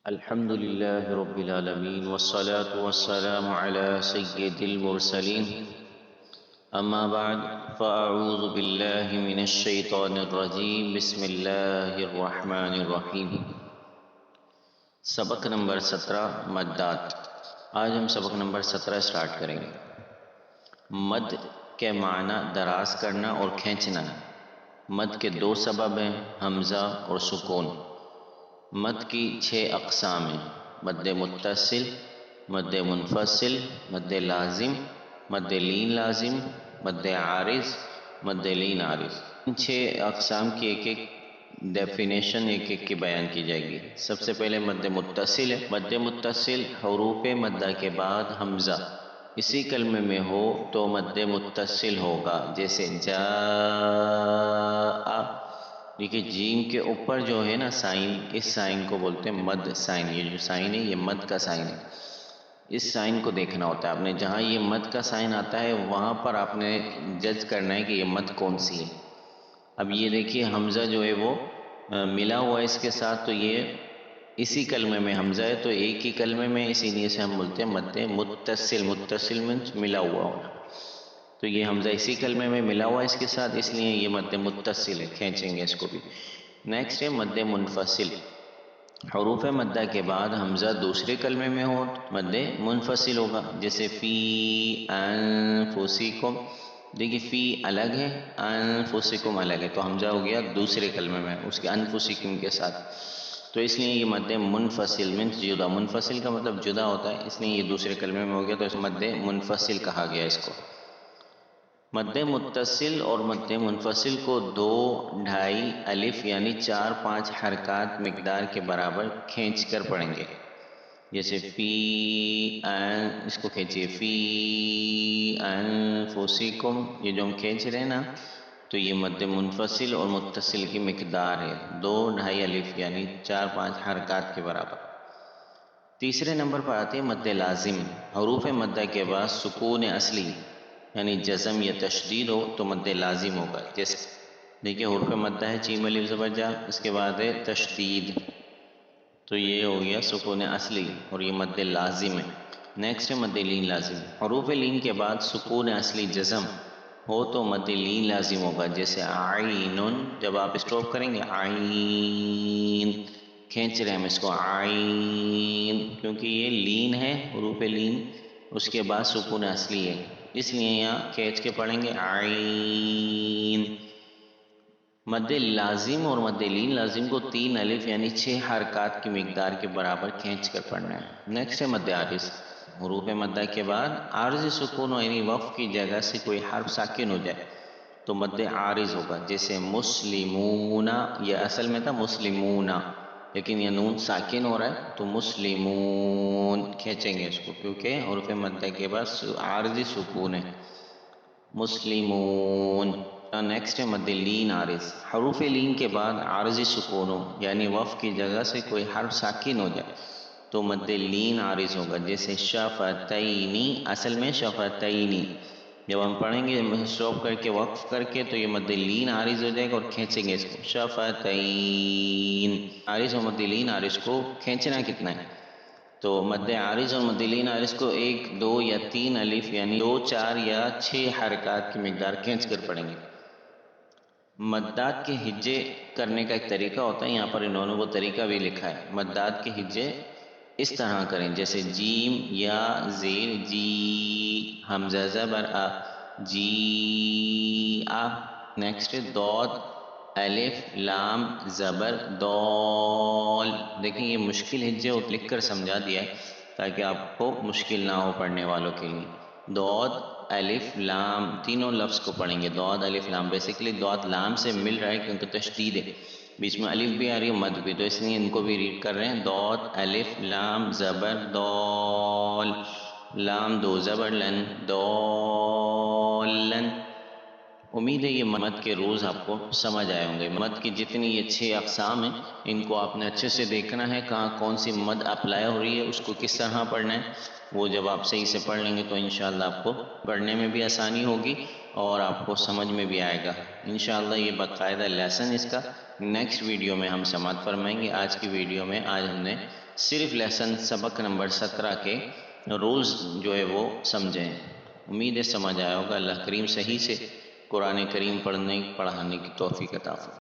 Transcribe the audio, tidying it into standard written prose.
الحمد لله رب العالمين والصلاة والسلام على سيد المرسلين أما بعد فأعوذ بالله من الشيطان الرجيم بسم الله الرحمن الرحيم۔ سبق نمبر 17 مدات۔ آج ہم سبق نمبر 17 سٹارٹ کریں گے۔ مد کے معنی دراز کرنا اور کھینچنا ہے۔ مد کے دو سبب ہیں، حمزہ اور سکون۔ مد کی 6 اقسام ہیں: مد متصل، مد منفصل، مد لازم، مد لین لازم، مد عارض، مد لین عارض۔ ان 6 اقسام کی ایک ایک ڈیفینیشن ایک ایک کی بیان کی جائے گی۔ سب سے پہلے مد متصل ہے۔ مد متصل حروف مدہ کے بعد حمزہ اسی کلمے میں ہو تو مد متصل ہوگا، جیسے جاء۔ دیکھیے جیم کے اوپر جو ہے نا سائن، اس سائن کو بولتے ہیں مد سائن۔ یہ جو سائن ہے یہ مد کا سائن ہے۔ اس سائن کو دیکھنا ہوتا ہے آپ نے، جہاں یہ مد کا سائن آتا ہے وہاں پر آپ نے جج کرنا ہے کہ یہ مد کون سی ہے۔ اب یہ دیکھیے حمزہ جو ہے وہ ملا ہوا ہے اس کے ساتھ، تو یہ اسی کلمے میں حمزہ ہے، تو ایک ہی کلمے میں، اسی لیے سے ہم بولتے ہیں مد متصل۔ متصل میں ملا ہوا ہونا، تو یہ حمزہ اسی کلمے میں ملا ہوا ہے اس کے ساتھ، اس لیے یہ مد متصل ہے، کھینچیں گے اس کو بھی۔ نیکسٹ ہے مد منفصل۔ حروف مدہ کے بعد حمزہ دوسرے کلمے میں ہو مد منفصل ہوگا، جیسے فی انفسکم۔ دیکھیے فی الگ ہے، انفسکم الگ ہے، تو حمزہ ہو گیا دوسرے کلمے میں اس کے انفسکم کے ساتھ، تو اس لیے یہ مد منفصل میں جدا۔ منفصل کا مطلب جدا ہوتا ہے، اس لیے یہ دوسرے کلمے میں ہو گیا، تو اس مد منفصل کہا گیا اس کو۔ مد متصل اور مد منفصل کو 2 ڈھائی الف یعنی 4-5 حرکات مقدار کے برابر کھینچ کر پڑھیں گے، جیسے فی اس کو کھینچیے فی انفسکم، یہ جو ہم کھینچ رہے ہیں نا، تو یہ مد منفصل اور متصل کی مقدار ہے، 2 ڈھائی الف یعنی 4-5 حرکات کے برابر۔ تیسرے نمبر پر آتے ہیں مد لازم۔ حروف مدہ کے بعد سکون اصلی یعنی جزم یا تشدید ہو تو مد لازم ہوگا، جیسے دیکھیے حروف مدہ ہے جیم الف زبر جا، اس کے بعد ہے تشدید، تو یہ ہو گیا سکون اصلی اور یہ مد لازم ہے۔ نیکسٹ ہے مد لین لازم۔ حروف لین کے بعد سکون اصلی جزم ہو تو مد لین لازم ہوگا، جیسے عین، جب آپ اسٹاپ کریں گے عین، کھینچ رہے ہیں ہم اس کو عین، کیونکہ یہ لین ہے، حروف لین، اس کے بعد سکون اصلی ہے، اس لیے یہاں کھینچ کے پڑھیں گے عین۔ مد لازم اور مد لین لازم کو 3 الف یعنی 6 حرکات کی مقدار کے برابر کھینچ کر پڑھنا ہے۔ نیکسٹ ہے مد عارض۔ حروف مدہ کے بعد عارض سکون یعنی وقف کی جگہ سے کوئی حرف ساکن ہو جائے تو مد عارض ہوگا، جیسے مسلمون، یہ اصل میں تھا مسلمون، لیکن یہ نون ساکن ہو رہا ہے تو مسلمون کھینچیں گے اس کو، کیونکہ حروف مدہ کے بعد عارضی سکون ہے، مسلمون۔ نیکسٹ ہے مد لین عارض۔ حروف لین کے بعد عارضی سکون ہو یعنی وقف کی جگہ سے کوئی حرف ساکن ہو جائے تو مد لین عارض ہوگا، جیسے شفتینی، اصل میں شفتینی، جب ہم پڑھیں گے اسٹاپ کر کے وقف کر کے تو یہ مد لین عارض ہو جائے گا اور کھینچیں گے اس کو شفتین۔ عارض اور مد لین عارض کو کھینچنا کتنا ہے؟ تو مد عارض اور مد لین عارض کو 1، 2 یا 3 الف یعنی 2، 4 یا 6 حرکات کی مقدار کھینچ کر پڑھیں گے۔ مدات کے ہجے کرنے کا ایک طریقہ ہوتا ہے، یہاں پر انہوں نے وہ طریقہ بھی لکھا ہے۔ مدات کے ہجے اس طرح کریں، جیسے جیم یا زیر جی، حمزہ زبر آ، جی آ۔ نیکسٹ دود الف لام زبر دول۔ دیکھیں یہ مشکل ہجے لکھ کر سمجھا دیا ہے تاکہ آپ کو مشکل نہ ہو پڑھنے والوں کے لیے۔ دود الف لام تینوں لفظ کو پڑھیں گے، دود الف لام، بیسیکلی دود لام سے مل رہا ہے کیونکہ تشدید ہے، بیچ میں الف بھی آ رہی ہے مد بھی، تو اس لیے ان کو بھی ریڈ کر رہے ہیں۔ دود الف لام زبر دول، لام 2 زبر لن، دولن۔ امید ہے یہ مد کے روز آپ کو سمجھ آئے ہوں گے۔ مد کی جتنی یہ 6 اقسام ہیں ان کو آپ نے اچھے سے دیکھنا ہے، کہاں کون سی مد اپلائی ہو رہی ہے، اس کو کس طرح پڑھنا ہے، وہ جب آپ صحیح سے پڑھ لیں گے تو انشاءاللہ آپ کو پڑھنے میں بھی آسانی ہوگی اور آپ کو سمجھ میں بھی آئے گا انشاءاللہ۔ یہ باقاعدہ لیسن اس کا نیکسٹ ویڈیو میں ہم سماعت فرمائیں گے۔ آج کی ویڈیو میں آج ہم نے صرف لیسن سبق نمبر 17 کے رولز جو ہے وہ سمجھیں۔ امید ہے سمجھ آیا ہوگا۔ اللہ کریم صحیح سے قرآن کریم پڑھنے پڑھانے کی توفیق عطا فرمائے۔